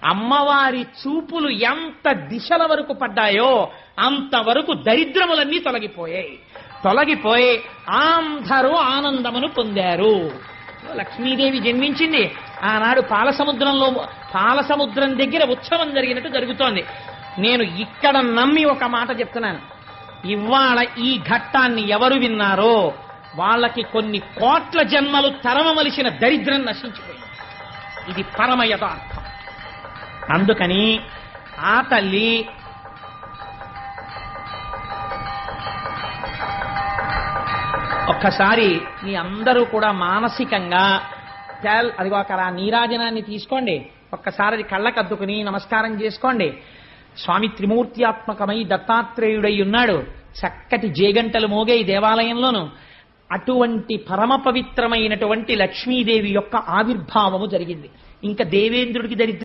అమ్మవారి చూపులు ఎంత దిశల వరకు పడ్డాయో అంతవరకు దరిద్రములన్నీ తొలగిపోయి అందరూ ఆనందమును పొందారు. లక్ష్మీదేవి జన్మించింది. ఆనాడు పాలసముద్రం దగ్గర ఉత్సవం జరిగినట్టు జరుగుతోంది. నేను ఇక్కడ నమ్మి ఒక మాట చెప్తున్నాను. ఇవాళ ఈ ఘట్టాన్ని ఎవరు విన్నారో వాళ్ళకి కొన్ని కోట్ల జన్మలు తరమవలసిన దరిద్రం నశించిపోయింది. ఇది పరమ యథార్థం. అందుకని ఆ తల్లి ఒక్కసారి మీ అందరూ కూడా మానసికంగా అదిగో అక్కడ నీరాజనాన్ని తీసుకోండి, ఒక్కసారి అది కళ్ళకద్దుకుని నమస్కారం చేసుకోండి. స్వామి త్రిమూర్త్యాత్మకమై దత్తాత్రేయుడై ఉన్నాడు. చక్కటి జేగంటలు మోగే ఈ దేవాలయంలోను. అటువంటి పరమ పవిత్రమైనటువంటి లక్ష్మీదేవి యొక్క ఆవిర్భావము జరిగింది. ఇంకా దేవేంద్రుడికి దరిద్రం